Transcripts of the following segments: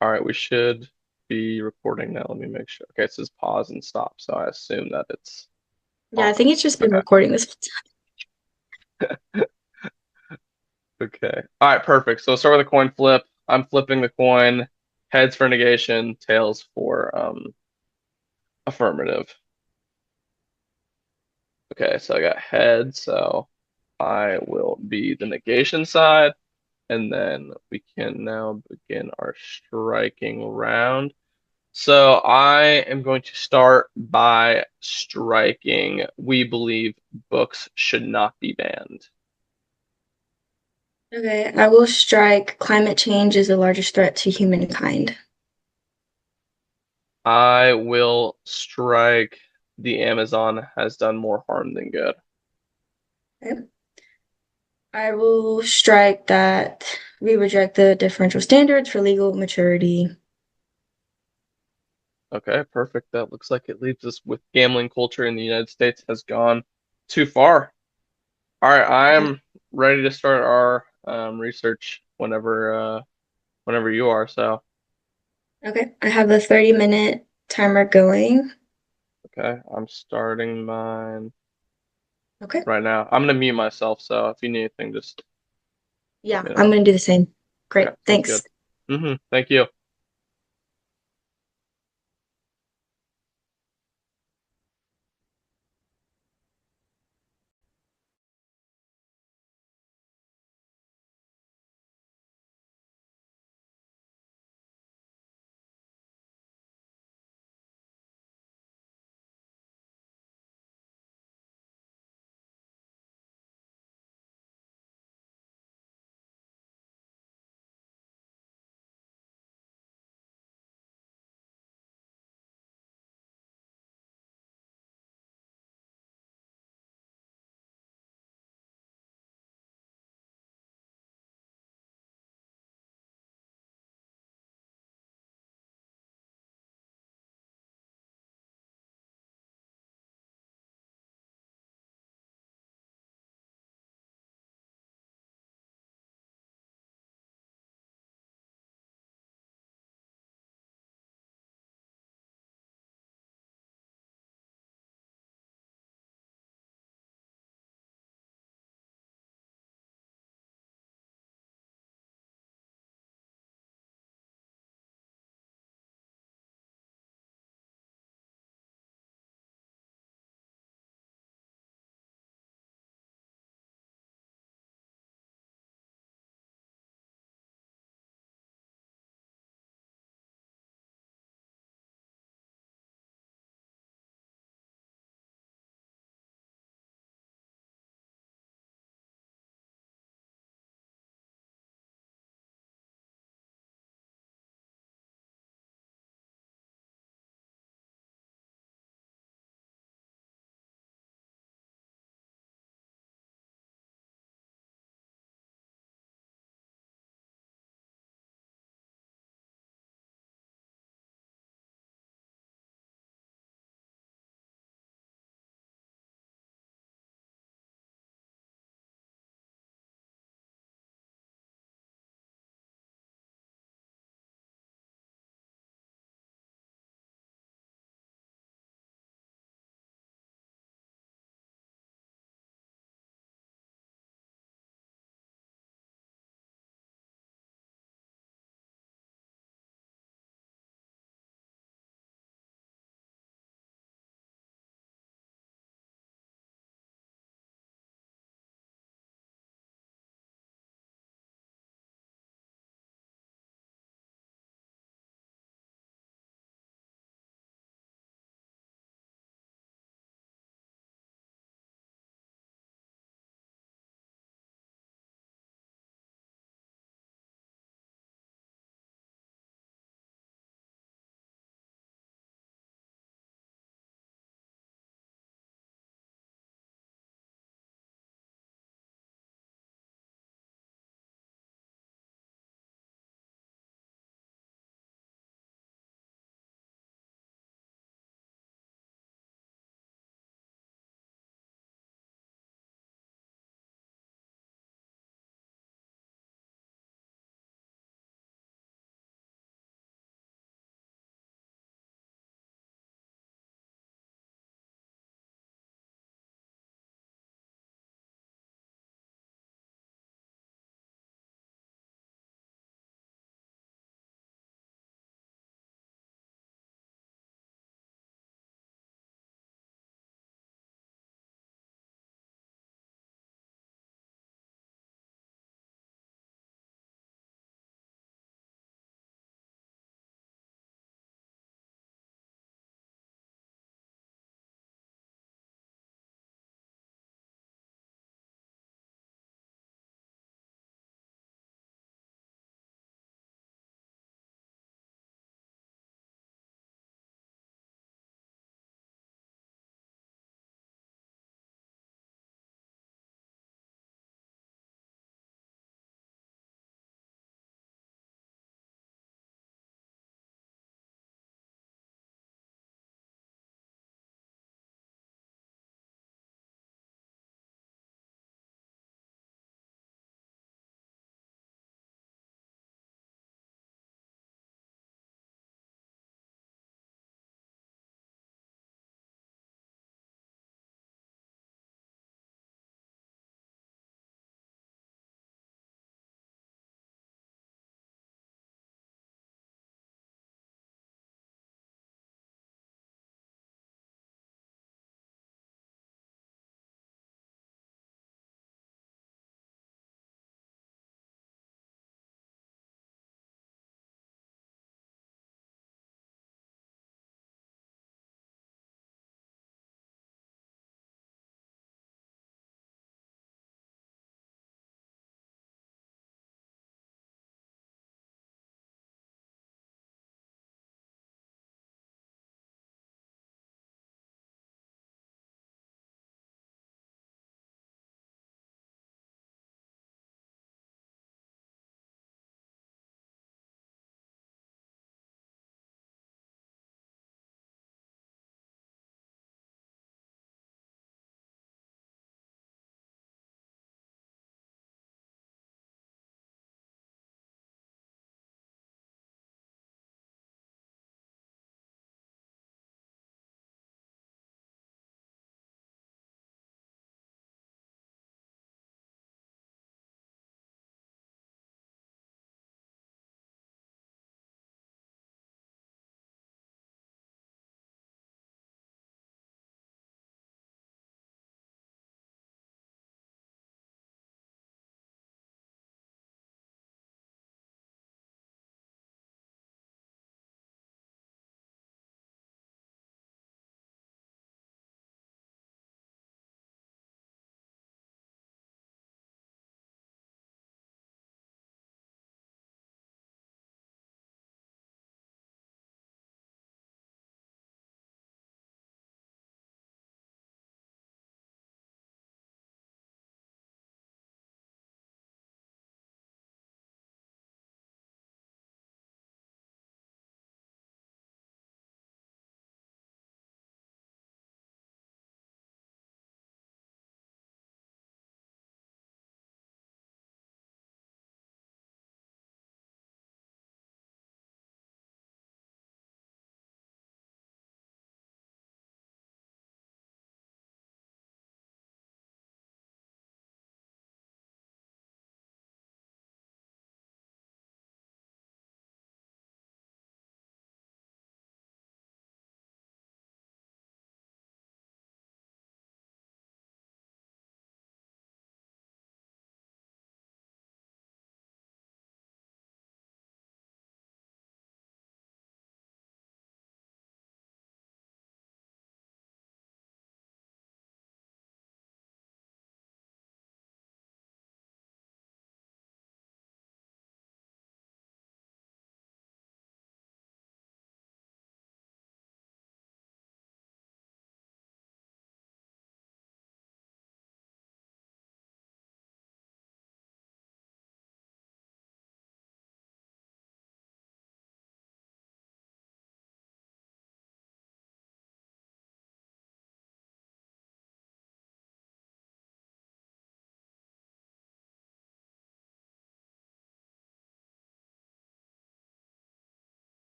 All right, we should be recording now. Let me make sure. Okay, it says pause and stop, so I assume that it's Yeah, on. I think it's just been Okay. recording this. Okay. All right, perfect. So we'll start with a coin flip. I'm flipping the coin. Heads for negation, tails for affirmative. Okay, so I got head, so I will be the negation side, and then we can now begin our striking round. So I am going to start by striking. We believe books should not be banned. Okay, I will strike climate change is the largest threat to humankind. I will strike the Amazon has done more harm than good. Okay. I will strike that we reject the differential standards for legal maturity. Okay, perfect. That looks like it leaves us with gambling culture in the United States has gone too far. All right, Okay. I'm ready to start our research whenever you are. So, Okay, I have a 30-minute timer going. okay, I'm starting mine Okay. right now. I'm gonna mute myself, so if you need anything, just let Yeah, me I'm know. gonna do the same. Okay, Great, sounds thanks. good. Thank you.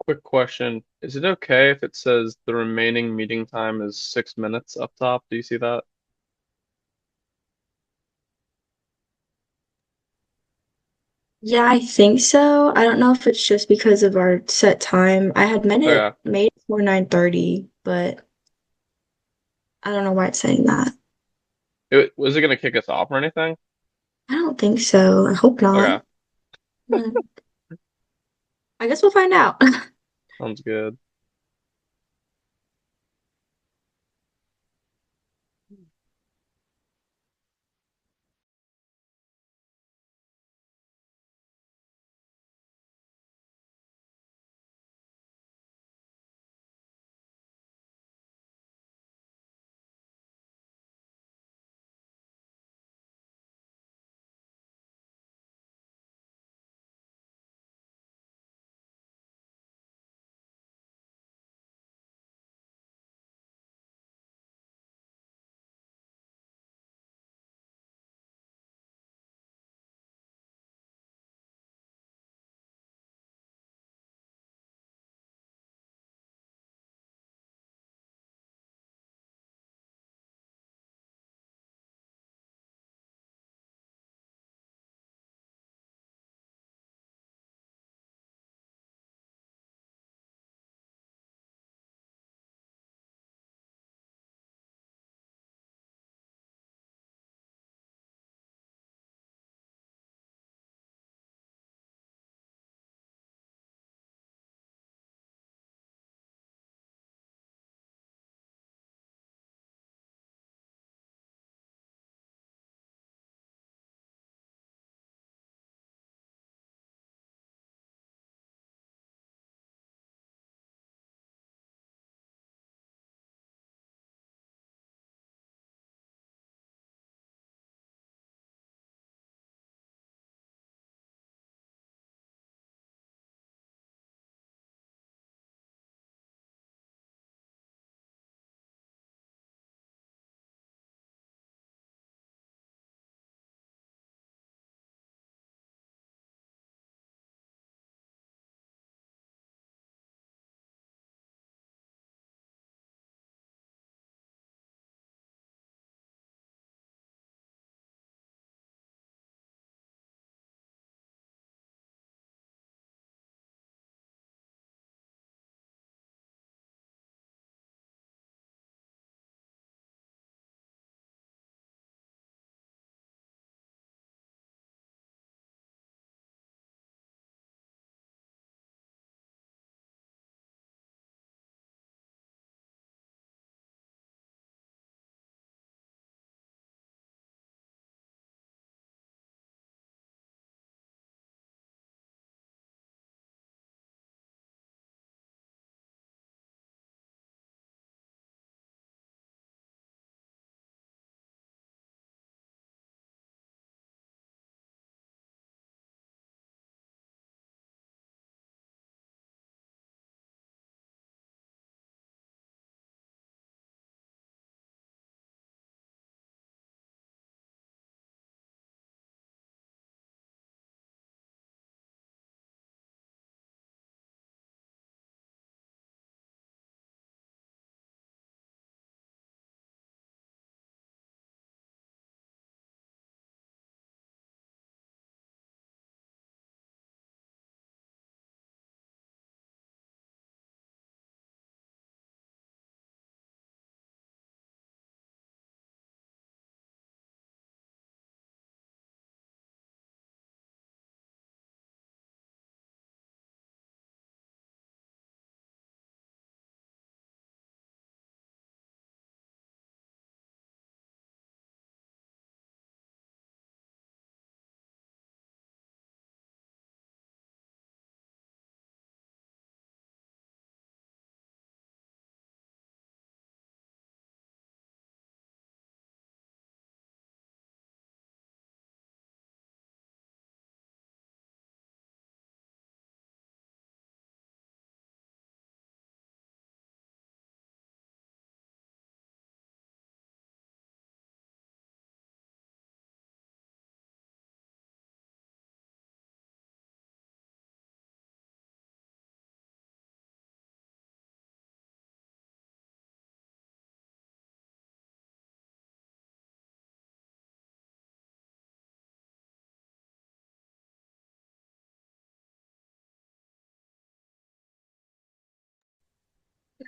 Quick question. Is it okay if it says the remaining meeting time is 6 minutes up top? Do you see that? Yeah, I think so. I don't know if it's just because of our set time. I had Okay. made it for 9:30, but I don't know why it's saying that. Was it gonna kick us off or anything? I don't think so. I hope not. Okay. Hmm. I guess we'll find out. Sounds good.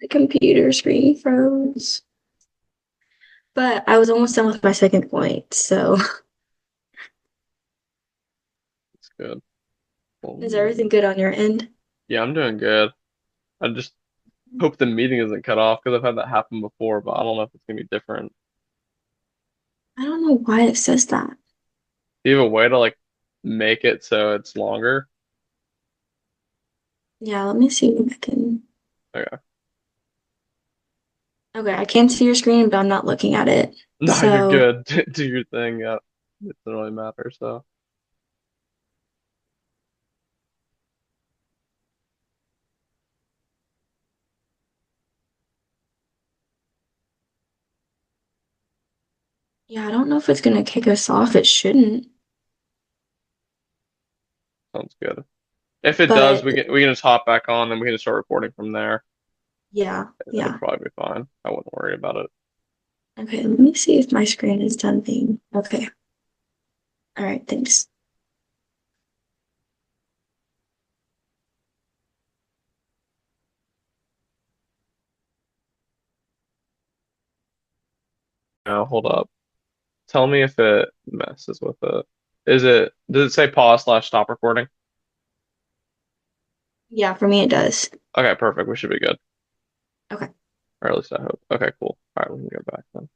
My computer screen froze. But I was almost done with my second point, so It's good. is everything Um, good on your end? yeah, I'm doing good. I just hope the meeting isn't cut off because I've had that happen before, but I don't know if it's gonna be different. I don't know why it says that. Do you have a way to like make it so it's longer? Yeah, let me see if I can. Okay. Okay, I can see your screen, but I'm not looking at it. No, you're So, good. Do your thing. Yeah, it doesn't really matter. So yeah, I don't know if it's gonna kick us off. It shouldn't, sounds good. If it does, but we can just hop back on and we can just start recording from there. yeah, It'll yeah. probably be fine. I wouldn't worry about it. Okay, let me see if my screen is done thing. Okay, all right, thanks. Now, hold up. Tell me if it messes with it. Does it say pause/stop recording? Yeah, for me it does. Okay, perfect. We should be good. Okay. Or at least I hope. Okay, cool. All right, we can go back then.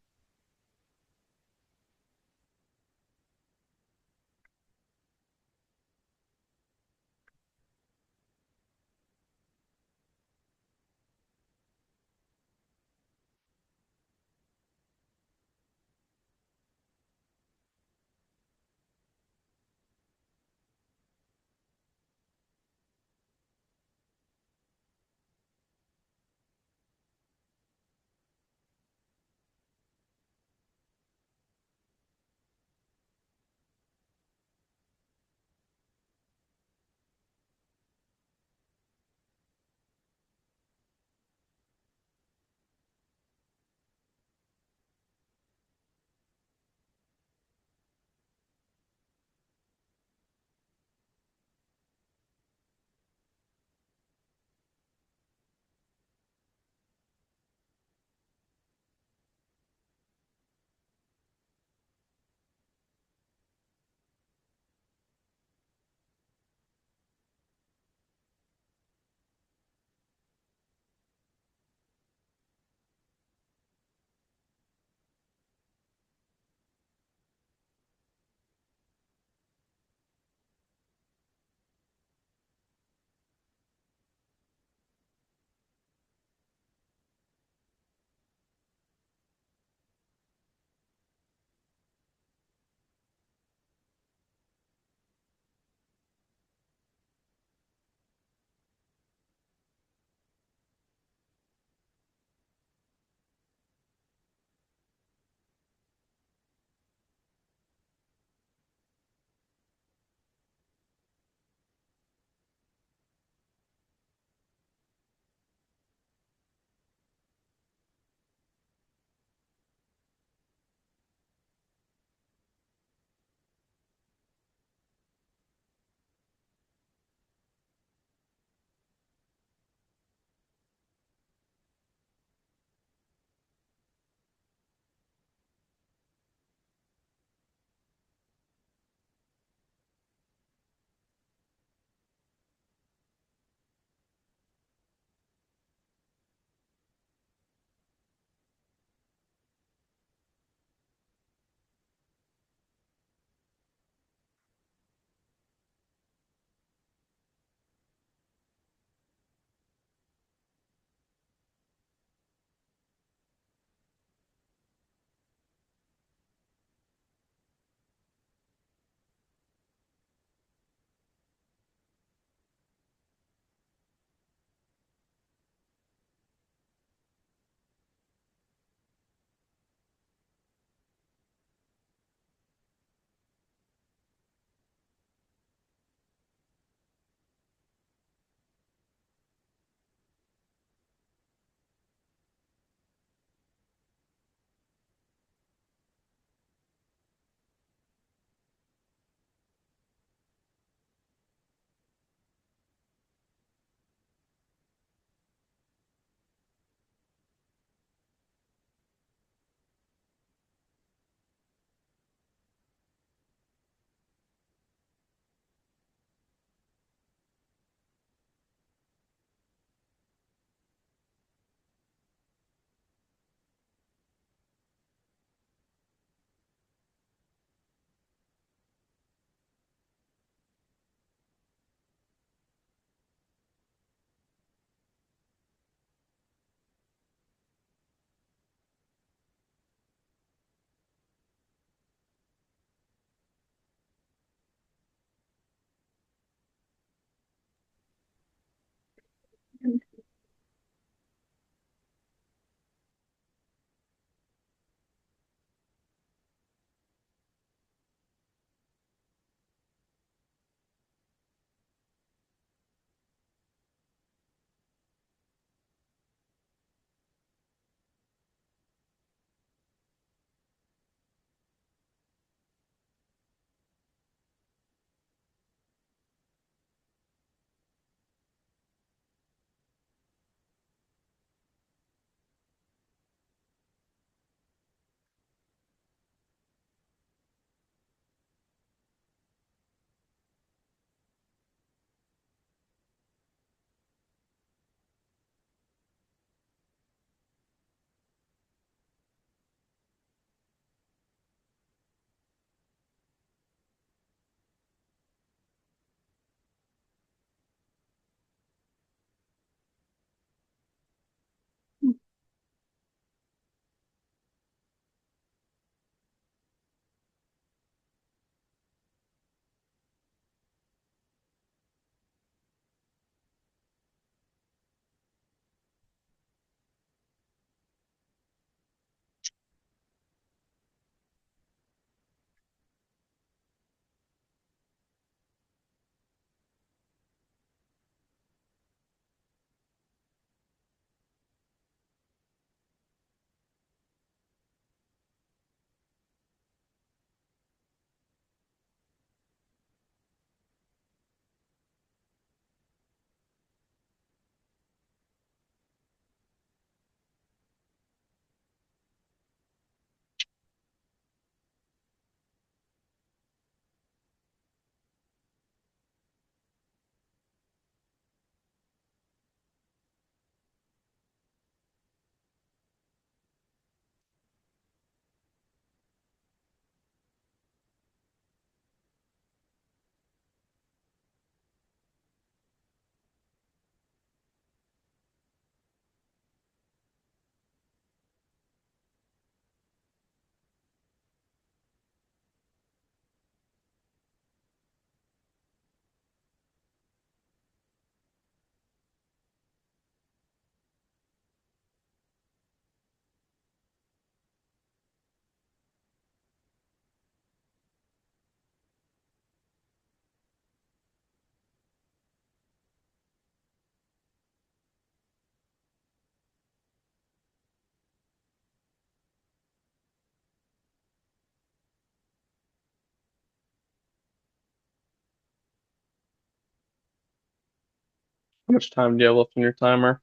How much time do you have left on your timer?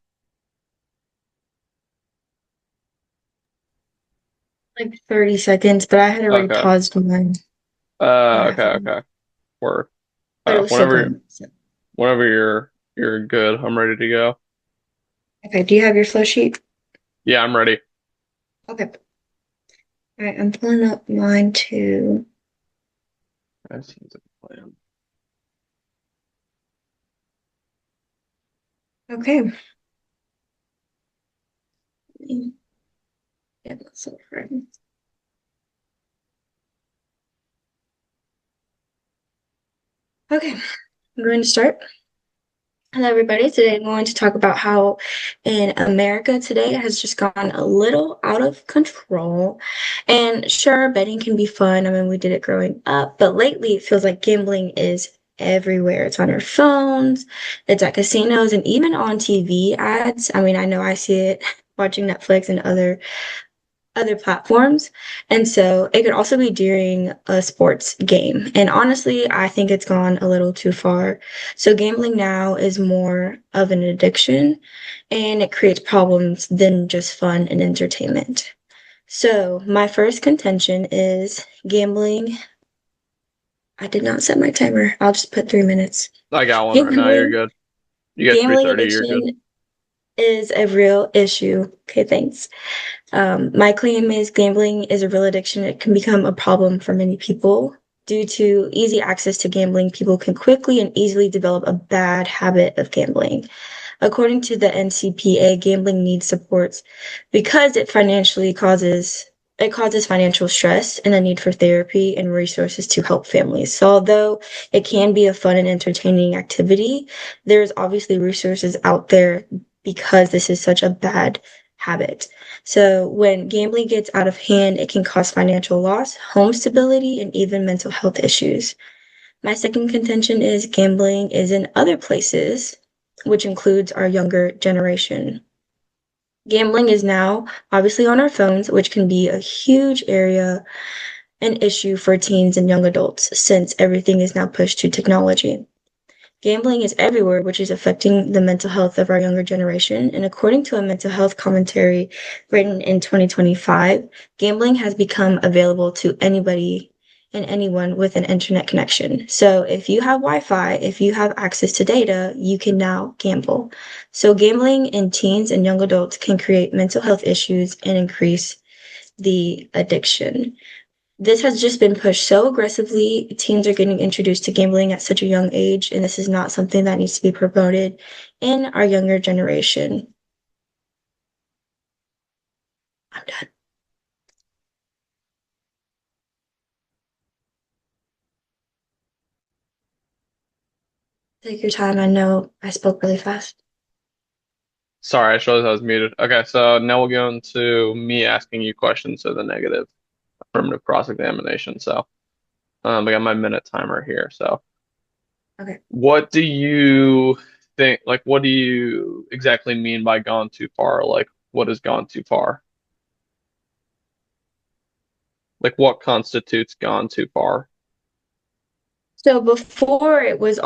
Like 30 seconds, but I had already Okay. paused mine for half Okay, of it, okay. Work. but it was still Whenever going. So. whenever you're good, I'm ready to go. Okay, do you have your flow sheet? Yeah, I'm ready. Okay. All right, I'm pulling up mine too. That seems like a plan. Okay. Let me get myself ready. Okay, I'm going to start. Hello, everybody. Today I'm going to talk about how in America today it has just gone a little out of control. And sure, betting can be fun. I mean, we did it growing up, but lately it feels like gambling is everywhere. It's on your phones, it's at casinos, and even on TV ads. I mean, I know I see it watching Netflix and other platforms. And so it could also be during a sports game. And honestly, I think it's gone a little too far. So gambling now is more of an addiction and it creates problems than just fun and entertainment. So my first contention is gambling. I did not set my timer. I'll just put 3 minutes. I got one right now. You're Gambling, good. You got gambling 3:30. You're good. addiction is a real issue. Okay, thanks. My claim is gambling is a real addiction. It can become a problem for many people. Due to easy access to gambling, people can quickly and easily develop a bad habit of gambling. According to the NCPA, gambling needs supports because it causes financial stress and a need for therapy and resources to help families. So although it can be a fun and entertaining activity, there's obviously resources out there because this is such a bad habit. So when gambling gets out of hand, it can cause financial loss, home stability, and even mental health issues. My second contention is gambling is in other places, which includes our younger generation. Gambling is now obviously on our phones, which can be a huge area, an issue for teens and young adults since everything is now pushed to technology. Gambling is everywhere, which is affecting the mental health of our younger generation. And according to a mental health commentary written in 2025, gambling has become available to anybody and anyone with an internet connection. So if you have Wi Fi, if you have access to data, you can now gamble. So gambling in teens and young adults can create mental health issues and increase the addiction. This has just been pushed so aggressively. Teens are getting introduced to gambling at such a young age, and this is not something that needs to be promoted in our younger generation. I'm done. Take your time. I know I spoke really fast. Sorry, I realized I was muted. Okay, so now we'll go into me asking you questions, so the negative affirmative cross-examination. So, I got my minute timer here. So, Okay. what do you think? Like, what do you exactly mean by gone too far? Like, what has gone too far? Like, what constitutes gone too far? So before it was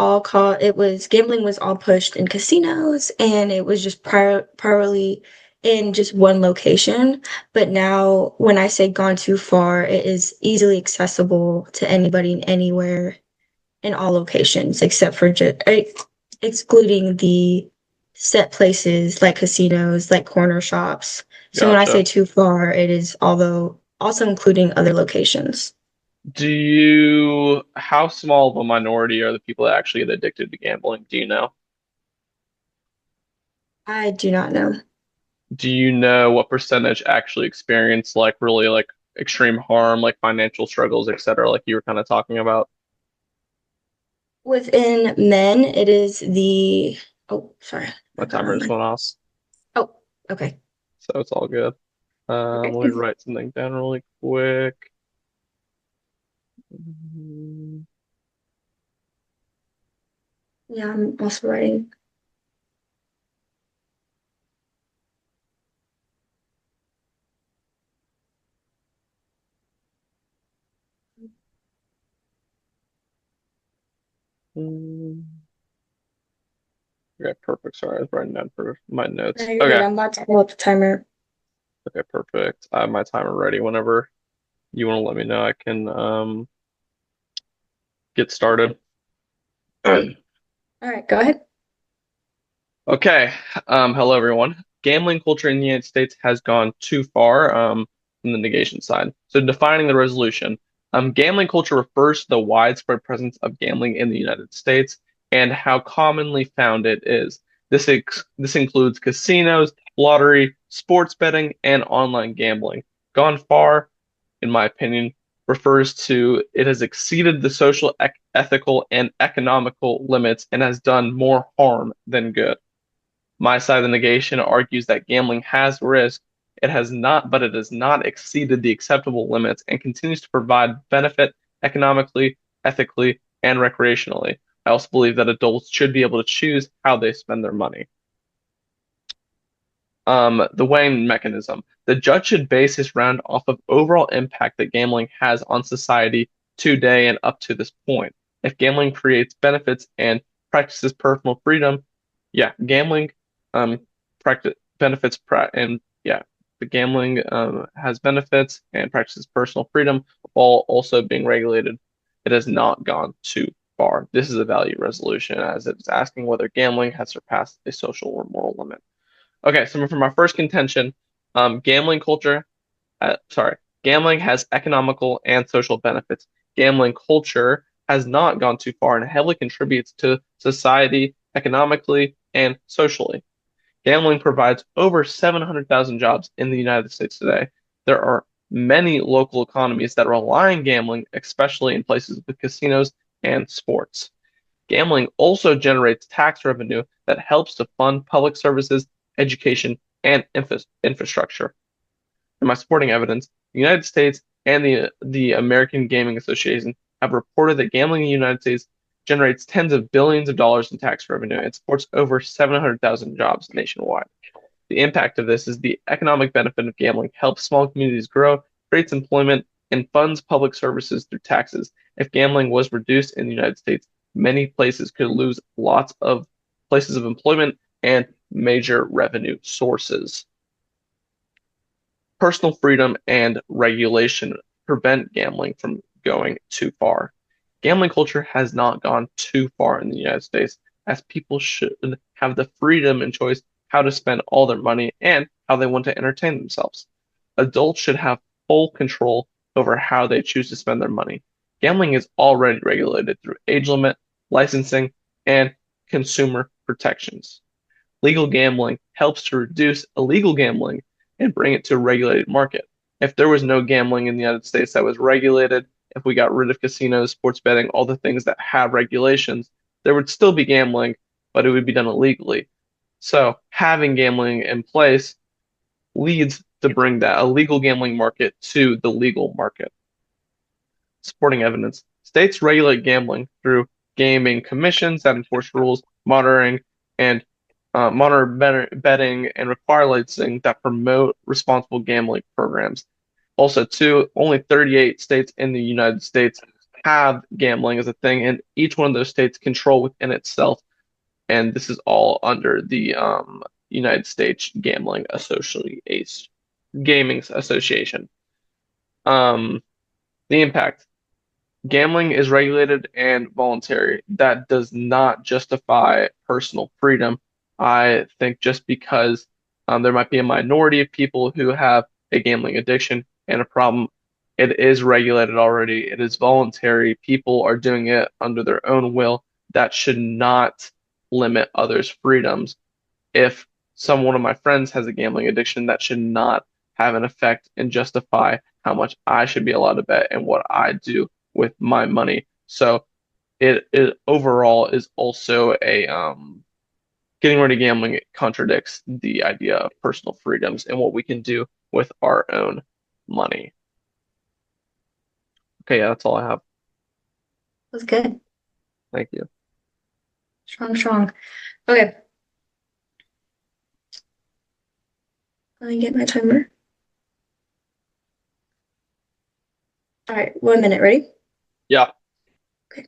gambling was all pushed in casinos and it was just priorly in just one location. But now when I say gone too far, it is easily accessible to anybody and anywhere in all locations except for excluding the set places like casinos, like corner shops. So when I say Gotcha. too far, it is although also including other locations. How small of a minority are the people that actually get addicted to gambling? Do you know? I do not know. Do you know what percentage actually experience like really like extreme harm, like financial struggles, etc., like you were kind of talking about? Within men, it is the oh, sorry, My I got timer on just my went off, oh, okay. so it's all good. Okay. Let me write something down really quick. Mm, Yeah, I'm also writing. Okay, perfect. Sorry, I was writing down for my No, notes. you're good. Okay, I'm about to pull up the timer. okay, perfect. I have my timer ready. Whenever you want to let me know, I can get started. All right, go ahead. Okay. Hello everyone. Gambling culture in the United States has gone too far, from the negation side. So defining the resolution, gambling culture refers to the widespread presence of gambling in the United States and how commonly found it is. This includes casinos, lottery, sports betting, and online gambling. Gone far, in my opinion, refers to it has exceeded the social, ethical, and economical limits and has done more harm than good. My side of the negation argues that gambling has risk. It has not, but it has not exceeded the acceptable limits and continues to provide benefit economically, ethically, and recreationally. I also believe that adults should be able to choose how they spend their money. The weighing mechanism. The judge should base his round off of overall impact that gambling has on society today and up to this point. If gambling creates benefits and practices personal freedom, yeah, gambling practice benefits and yeah, the gambling has benefits and practices personal freedom while also being regulated. It has not gone too far. This is a value resolution as it is asking whether gambling has surpassed a social or moral limit. Okay, so for my first contention, gambling culture, sorry, gambling has economical and social benefits. Gambling culture has not gone too far and heavily contributes to society economically and socially. Gambling provides over 700,000 jobs in the United States today. There are many local economies that rely on gambling, especially in places with casinos and sports. Gambling also generates tax revenue that helps to fund public services, education, and infrastructure. In my supporting evidence, the United States and the American Gaming Association have reported that gambling in the United States generates tens of billions of dollars in tax revenue and supports over 700,000 jobs nationwide. The impact of this is the economic benefit of gambling helps small communities grow, creates employment, and funds public services through taxes. If gambling was reduced in the United States, many places could lose lots of places of employment and major revenue sources. Personal freedom and regulation prevent gambling from going too far. Gambling culture has not gone too far in the United States, as people should have the freedom and choice how to spend all their money and how they want to entertain themselves. Adults should have full control over how they choose to spend their money. Gambling is already regulated through age limit, licensing, and consumer protections. Legal gambling helps to reduce illegal gambling and bring it to a regulated market. If there was no gambling in the United States that was regulated, if we got rid of casinos, sports betting, all the things that have regulations, there would still be gambling, but it would be done illegally. So having gambling in place leads to bring that illegal gambling market to the legal market. Supporting evidence. States regulate gambling through gaming commissions that enforce rules, monitoring, and monitor betting and require licensing that promote responsible gambling programs. Also, too, only 38 states in the United States have gambling as a thing, and each one of those states control within itself. And this is all under the United States Gambling Association, Gaming Association. Um, the impact. Gambling is regulated and voluntary. That does not justify personal freedom. I think just because there might be a minority of people who have a gambling addiction and a problem, it is regulated already. It is voluntary. People are doing it under their own will. That should not limit others' freedoms. If one of my friends has a gambling addiction, that should not have an effect and justify how much I should be allowed to bet and what I do with my money. So it overall is also a getting rid of gambling contradicts the idea of personal freedoms and what we can do with our own money. Okay, yeah, that's all I have. That's good. Thank you. Strong, strong. Okay, let me get my timer. All right, 1 minute. Ready? Yeah. Okay.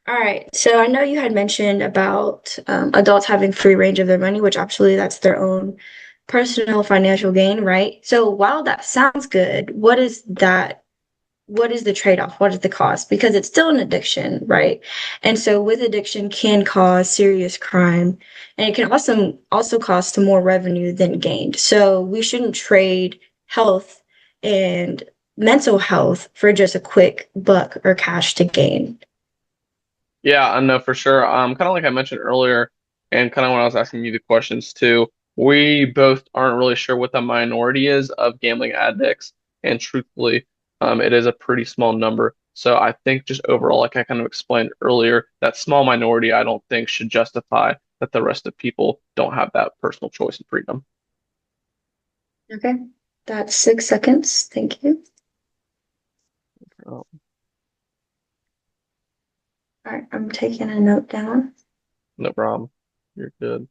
All right. So I know you had mentioned about adults having free range of their money, which absolutely that's their own personal financial gain, right? So while that sounds good, what is that? What is the trade-off? What is the cost? Because it's still an addiction, right? And so with addiction can cause serious crime, and it can also cost more revenue than gained. So we shouldn't trade health and mental health for just a quick buck or cash to gain. Yeah, I know for sure. Kind of like I mentioned earlier, and kind of when I was asking you the questions too, we both aren't really sure what the minority is of gambling addicts, and truthfully, it is a pretty small number. So I think just overall, like I kind of explained earlier, that small minority I don't think should justify that the rest of people don't have that personal choice and freedom. Okay. That's 6 seconds. Thank you. Oh, All right, I'm taking a note down. no problem. You're good.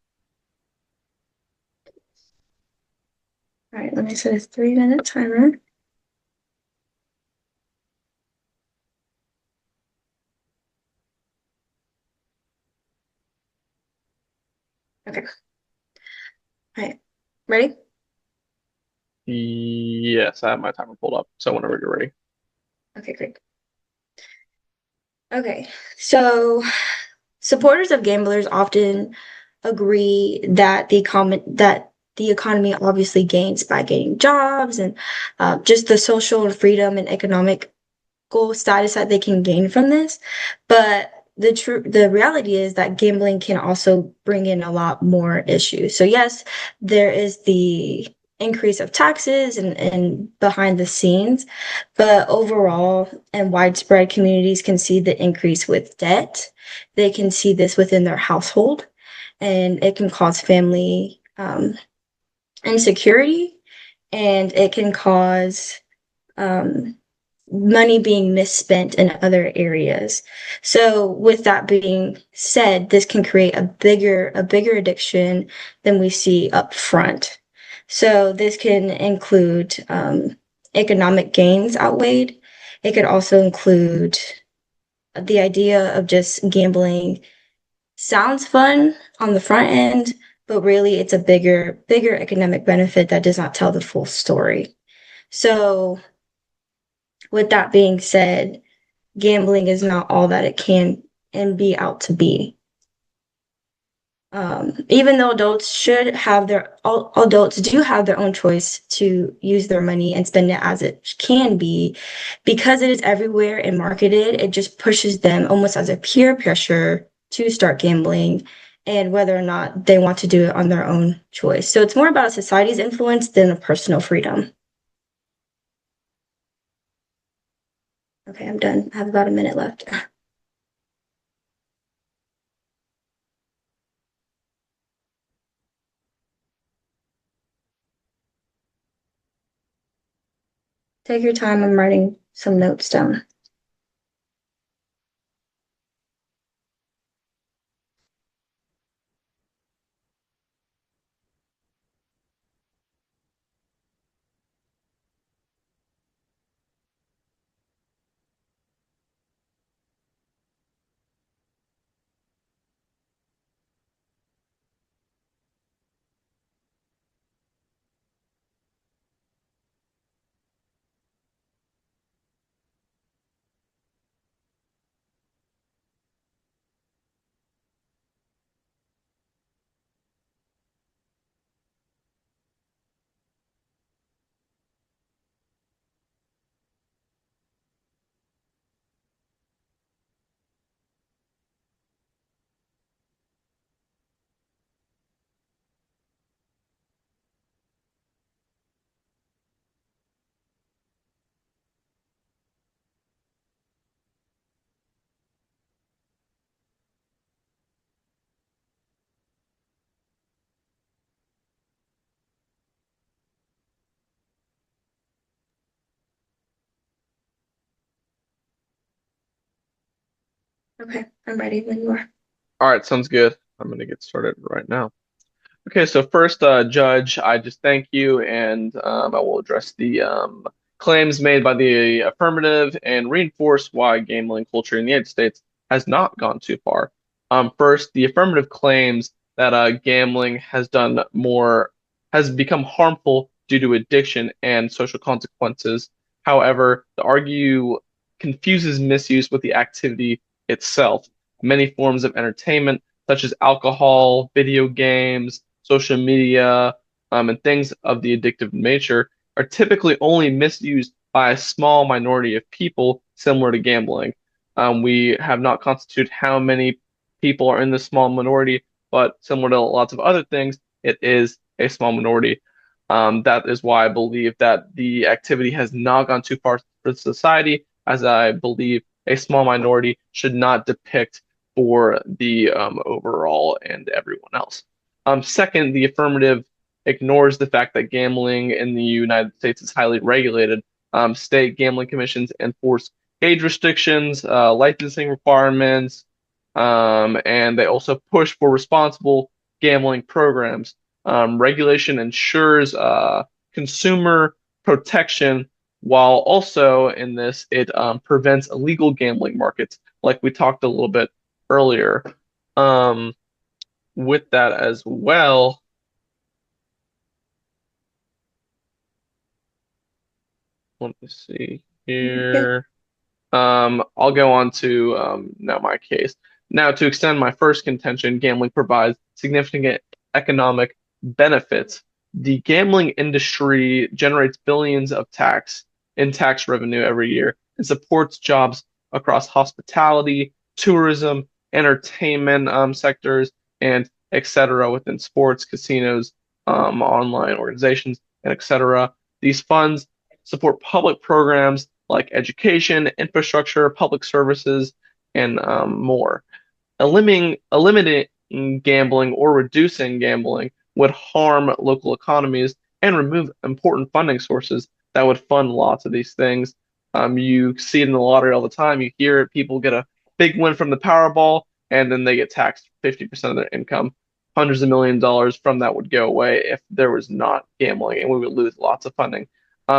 All right, let me set a 3 minute timer. Okay. All right. Ready? Yes, I have my timer pulled up. So whenever you're ready. Okay, great. Okay. So supporters of gamblers often agree that the economy obviously gains by gaining jobs and just the social and freedom and economic goal status that they can gain from this. But the reality is that gambling can also bring in a lot more issues. So yes, there is the increase of taxes and behind the scenes, but overall and widespread communities can see the increase with debt. They can see this within their household, and it can cause family insecurity, and it can cause um, money being misspent in other areas. So with that being said, this can create a bigger addiction than we see up front. So this can include economic gains outweighed. It could also include the idea of just gambling sounds fun on the front end, but really it's a bigger economic benefit that does not tell the full story. So with that being said, gambling is not all that it can and be out to be. Even though adults do have their own choice to use their money and spend it as it can be, because it is everywhere and marketed, it just pushes them almost as a peer pressure to start gambling and whether or not they want to do it on their own choice. So it's more about society's influence than a personal freedom. Okay, I'm done. I have about a minute left. Take your time. I'm writing some notes down. Okay, I'm ready when you are. All right, sounds good. I'm gonna get started right now. Okay, so first, Judge, I just thank you, and I will address the claims made by the affirmative and reinforce why gambling culture in the United States has not gone too far. First, the affirmative claims that gambling has become harmful due to addiction and social consequences. However, the argue confuses misuse with the activity itself. Many forms of entertainment, such as alcohol, video games, social media, and things of the addictive nature, are typically only misused by a small minority of people, similar to gambling. We have not constituted how many people are in this small minority, but similar to lots of other things, it is a small minority. That is why I believe that the activity has not gone too far for society, as I believe a small minority should not depict for the overall and everyone else. Second, the affirmative ignores the fact that gambling in the United States is highly regulated. State gambling commissions enforce age restrictions, licensing requirements, and they also push for responsible gambling programs. Regulation ensures consumer protection, while also in this, it prevents illegal gambling markets, like we talked a little bit earlier. Um, with that as well, let me see Okay. here. I'll go on to now my case. Now, to extend my first contention, gambling provides significant economic benefits. The gambling industry generates billions of tax revenue every year and supports jobs across hospitality, tourism, entertainment sectors, and etc. within sports, casinos, online organizations, and etc. These funds support public programs like education, infrastructure, public services, and more. Eliminating gambling or reducing gambling would harm local economies and remove important funding sources that would fund lots of these things. You see it in the lottery all the time. You hear it, people get a big win from the Powerball, and then they get taxed 50% of their income. Hundreds of $1 millions from that would go away if there was not gambling, and we would lose lots of funding.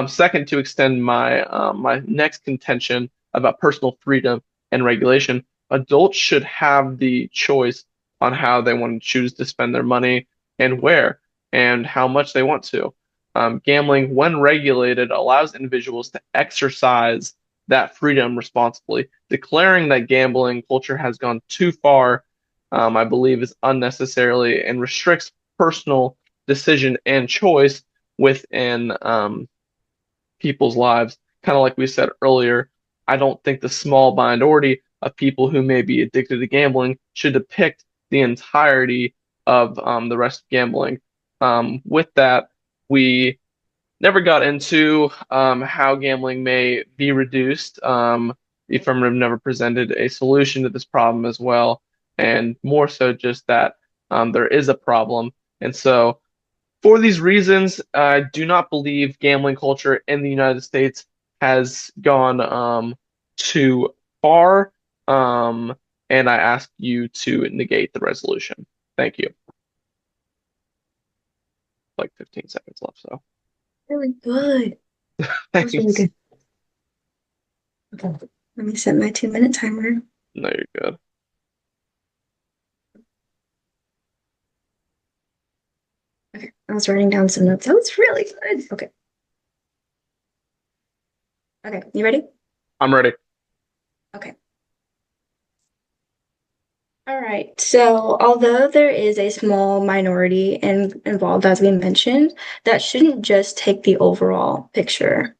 Second, to extend my next contention about personal freedom and regulation, adults should have the choice on how they want to choose to spend their money and where and how much they want to. Gambling, when regulated, allows individuals to exercise that freedom responsibly. Declaring that gambling culture has gone too far, I believe, is unnecessarily and restricts personal decision and choice within people's lives. Kind of like we said earlier, I don't think the small minority of people who may be addicted to gambling should depict the entirety of the rest of gambling. With that, we never got into how gambling may be reduced. The affirmative never presented a solution to this problem as well, and more so just that there is a problem. And so for these reasons, I do not believe gambling culture in the United States has gone too far. Um, and I ask you to negate the resolution. Thank you. Like 15 seconds left, so Really good. That was really thanks. good. Okay. Let me set my 2-minute timer. No, you're good. Okay. I was writing down some notes. That was really good. Okay. Okay. You ready? I'm ready. Okay. All right. So, although there is a small minority involved, as we mentioned, that shouldn't just take the overall picture.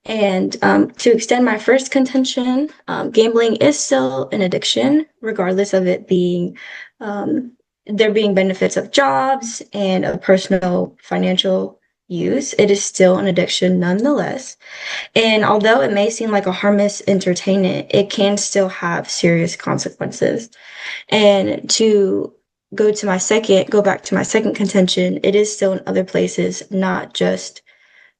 And to extend my first contention, gambling is still an addiction, regardless of it being there being benefits of jobs and of personal financial use. It is still an addiction nonetheless. And although it may seem like a harmless entertainment, it can still have serious consequences. And to go back to my second contention, it is still in other places, not just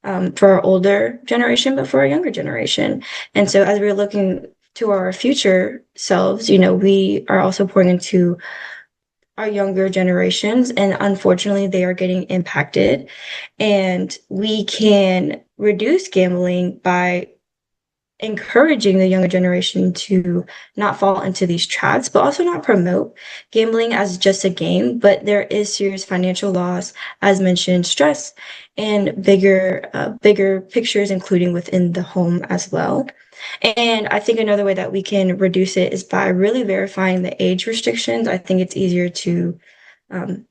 for our older generation, but for our younger generation. And so as we're looking to our future selves, we are also pouring into our younger generations, and unfortunately, they are getting impacted. And we can reduce gambling by encouraging the younger generation to not fall into these traps, but also not promote gambling as just a game. But there is serious financial loss, as mentioned, stress, and bigger pictures, including within the home as well. And I think another way that we can reduce it is by really verifying the age restrictions. I think it's easier to um,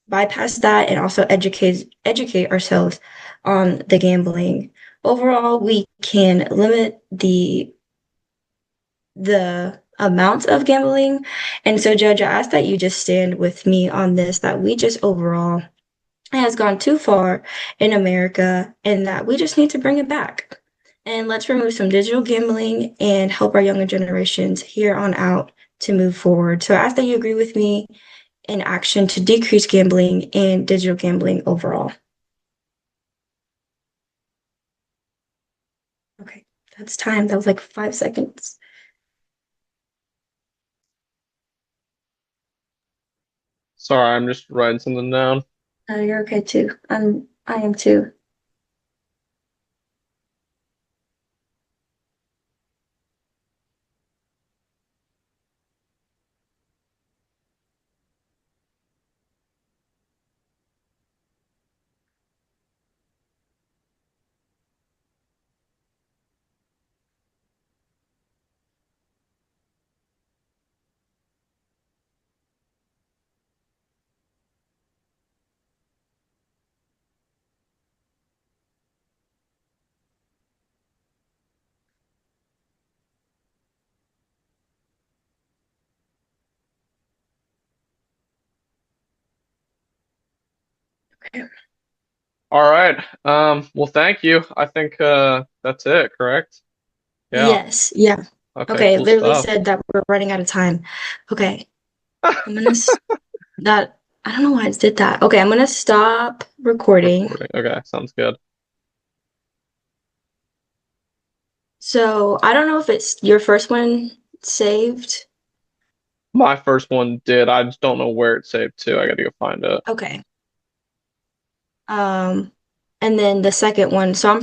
bypass that and also educate ourselves on the gambling. Overall, we can limit the amount of gambling. And so, Judge, I ask that you just stand with me on this, that we just overall has gone too far in America and that we just need to bring it back. And let's remove some digital gambling and help our younger generations here on out to move forward. So I ask that you agree with me in action to decrease gambling and digital gambling overall. Okay, that's time. That was like 5 seconds. Sorry, I'm just writing something down. You're okay too. I am too. Okay. All right. Well, thank you. I think that's it, correct? Yeah. Yes, yeah. Okay, Okay, it cool literally stuff. said that we're running out of time. Okay, I'm gonna that I don't know why it did that. Okay, I'm gonna stop recording. Recording. Okay, sounds good. So I don't know if it's your first one saved. My first one did. I just don't know where it's saved to. I gotta go find it. Okay. Um, and then the second one. So I'm